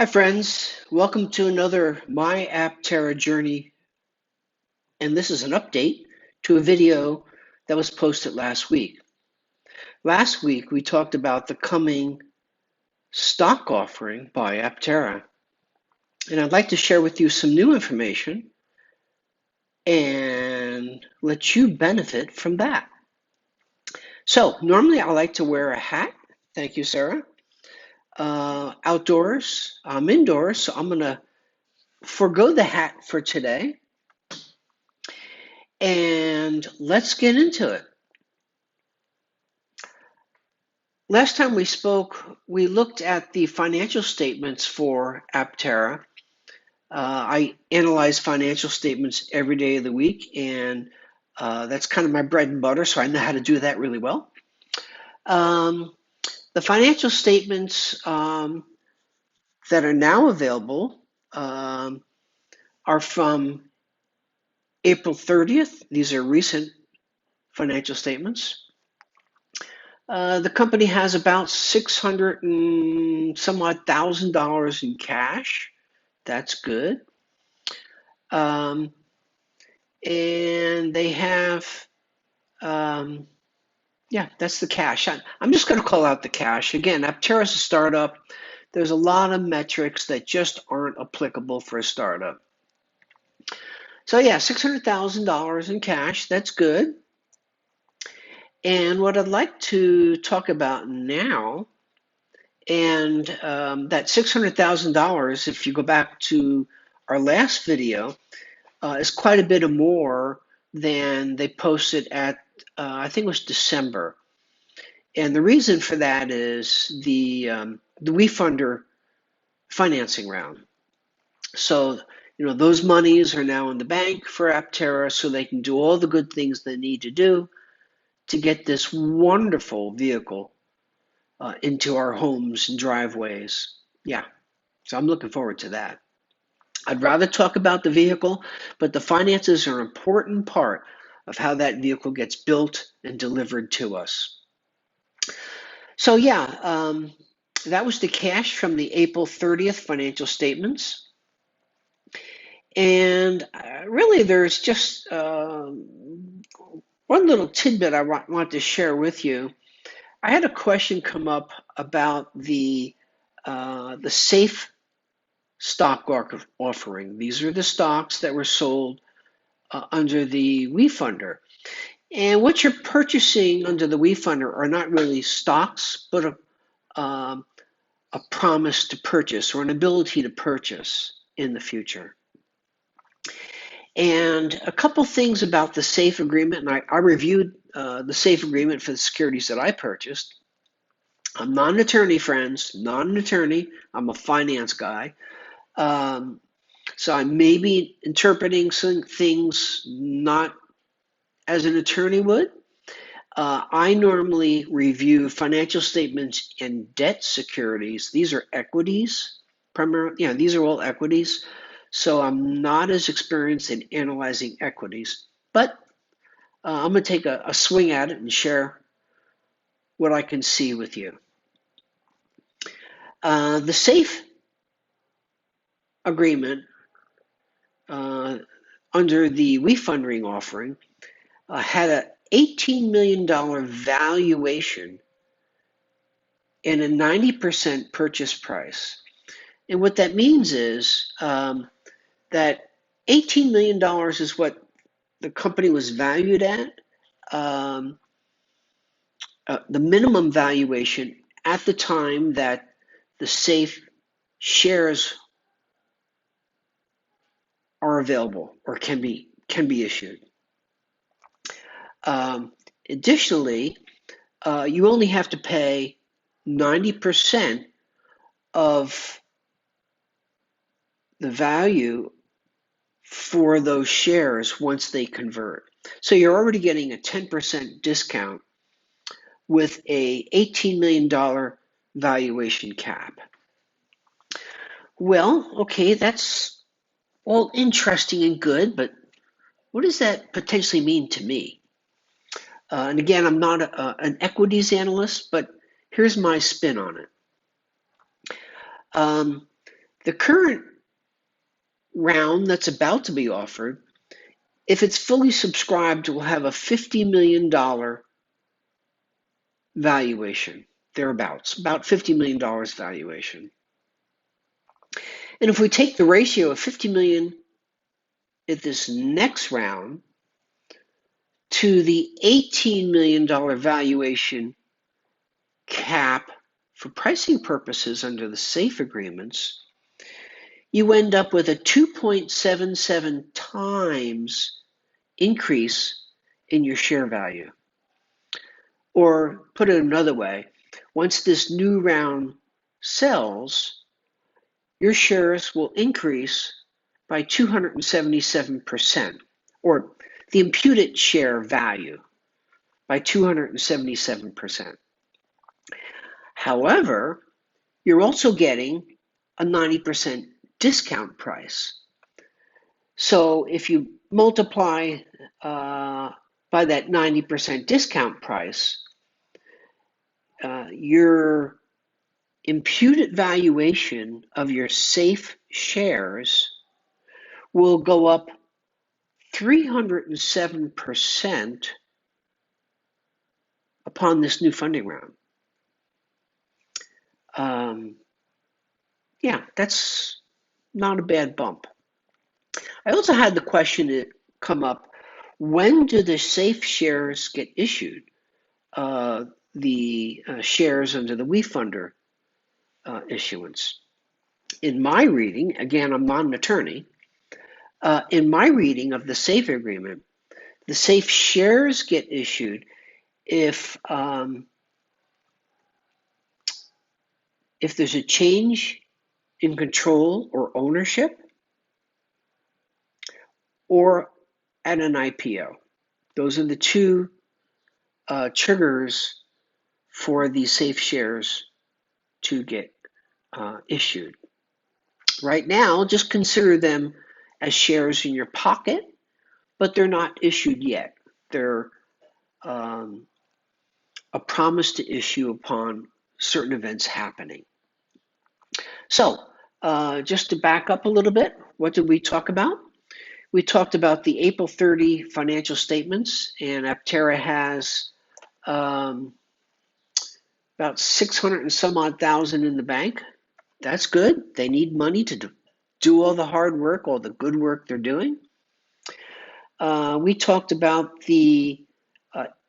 Hi friends, welcome to another My Aptera journey, and this is an update to a video that was posted last week. Last week we talked about the coming stock offering by Aptera, and I'd like to share with you some new information and let you benefit from that. So normally I like to wear a hat. Thank you, Sarah. Outdoors, I'm indoors, so I'm going to forego the hat for today. And let's get into it. Last time we spoke, we looked at the financial statements for Aptera. I analyze financial statements every day of the week, and that's kind of my bread and butter, so I know how to do that really well. The financial statements that are now available are from April 30th. These are recent financial statements. The company has about 600 and some odd $1,000 in cash. That's good. And they have, yeah, that's the cash. I'm just going to call out the cash. Again, Aptera is a startup. There's a lot of metrics that just aren't applicable for a startup. So yeah, $600,000 in cash. That's good. And what I'd like to talk about now, and that $600,000, if you go back to our last video, is quite a bit more than they posted at, I think it was December. And the reason for that is the WeFunder financing round. So, those monies are now in the bank for Aptera so they can do all the good things they need to do to get this wonderful vehicle into our homes and driveways. Yeah, so I'm looking forward to that. I'd rather talk about the vehicle, but the finances are an important part of how that vehicle gets built and delivered to us. So yeah, that was the cash from the April 30th financial statements. And really there's just one little tidbit I want to share with you. I had a question come up about the SAFE stock offering. These are the stocks that were sold under the WeFunder. And what you're purchasing under the WeFunder are not really stocks, but a promise to purchase or an ability to purchase in the future. And a couple things about the SAFE agreement, and I reviewed the SAFE agreement for the securities that I purchased. I'm not an attorney, friends, not an attorney. I'm a finance guy. So I may be interpreting some things not as an attorney would. I normally review financial statements and debt securities. These are equities, primarily. Yeah, these are all equities. So I'm not as experienced in analyzing equities, but I'm going to take a swing at it and share what I can see with you. The SAFE agreement under the WeFunding offering had an $18 million valuation and a 90% purchase price. And what that means is that $18 million is what the company was valued at. The minimum valuation at the time that the SAFE shares are available or can be issued. Additionally, you only have to pay 90% of the value for those shares once they convert. So you're already getting a 10% discount with a $18 million valuation cap. Well, okay, that's all interesting and good, but what does that potentially mean to me? And again, I'm not an equities analyst, but here's my spin on it. The current round that's about to be offered, if it's fully subscribed, will have a $50 million valuation, thereabouts, about $50 million valuation. And if we take the ratio of 50 million at this next round to the $18 million valuation cap for pricing purposes under the SAFE agreements, you end up with a 2.77 times increase in your share value. Or put it another way, once this new round sells, your shares will increase by 277%, or the imputed share value by 277%. However, you're also getting a 90% discount price. So if you multiply by that 90% discount price, your imputed valuation of your SAFE shares will go up 307% upon this new funding round. Yeah, that's not a bad bump. I also had the question come up, when do the SAFE shares get issued? The shares under the WeFunder issuance. In my reading, again, I'm not an attorney, in my reading of the SAFE agreement, the SAFE shares get issued if there's a change in control or ownership, or at an IPO. Those are the two triggers for the SAFE shares to get issued. Right now, just consider them as shares in your pocket, but they're not issued yet. They're a promise to issue upon certain events happening. So, just to back up a little bit, what did we talk about? We talked about the April 30 financial statements, and Aptera has about 600 and some odd thousand in the bank. That's good. They need money to do all the hard work, all the good work they're doing. We talked about the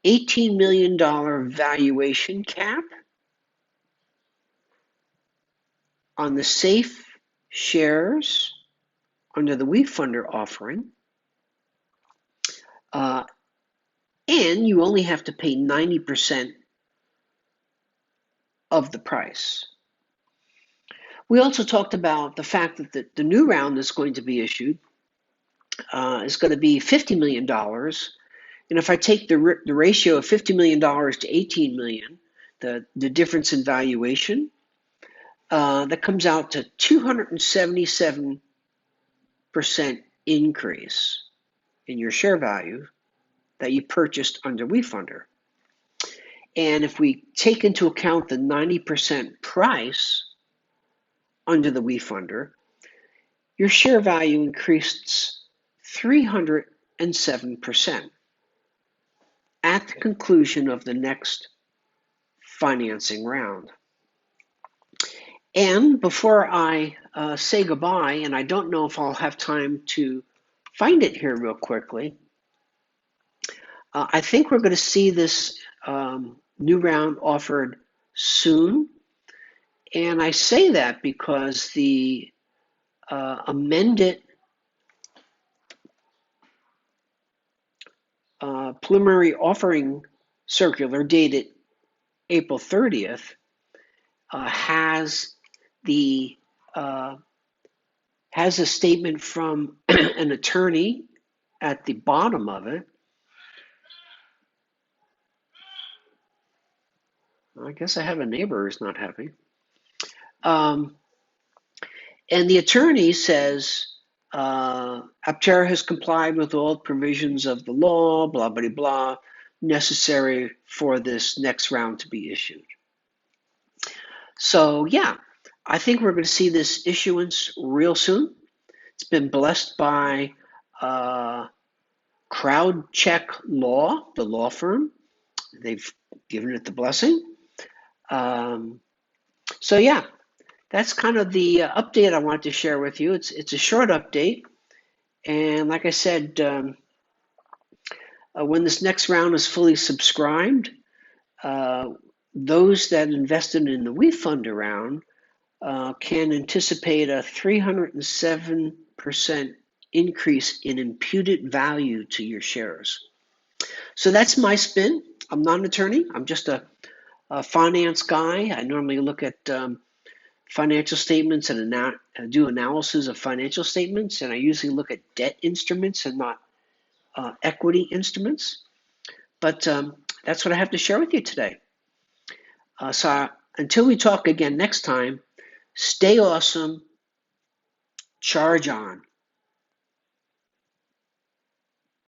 $18 million valuation cap on the SAFE shares under the WeFunder offering. And you only have to pay 90% of the price. We also talked about the fact that the new round that's going to be issued is going to be $50 million. And if I take the ratio of $50 million to 18 million, the difference in valuation, that comes out to 277% increase in your share value that you purchased under WeFunder. And if we take into account the 90% price under the WeFunder, your share value increased 307% at the conclusion of the next financing round. And before I say goodbye, and I don't know if I'll have time to find it here real quickly, I think we're going to see this new round offered soon. And I say that because the amended preliminary offering circular dated April 30th has a statement from an attorney at the bottom of it. I guess I have a neighbor who's not happy. And the attorney says, Aptera has complied with all provisions of the law, blah, blah, blah, necessary for this next round to be issued. So yeah, I think we're going to see this issuance real soon. It's been blessed by CrowdCheck Law, the law firm. They've given it the blessing. So yeah, that's kind of the update I wanted to share with you. It's a short update, and like I said, when this next round is fully subscribed, those that invested in the WeFund round can anticipate a 307% increase in imputed value to your shares. So that's my spin. I'm not an attorney. I'm just a finance guy. I normally look at financial statements and do analysis of financial statements, and I usually look at debt instruments and not equity instruments. But that's what I have to share with you today. So until we talk again next time, stay awesome, charge on.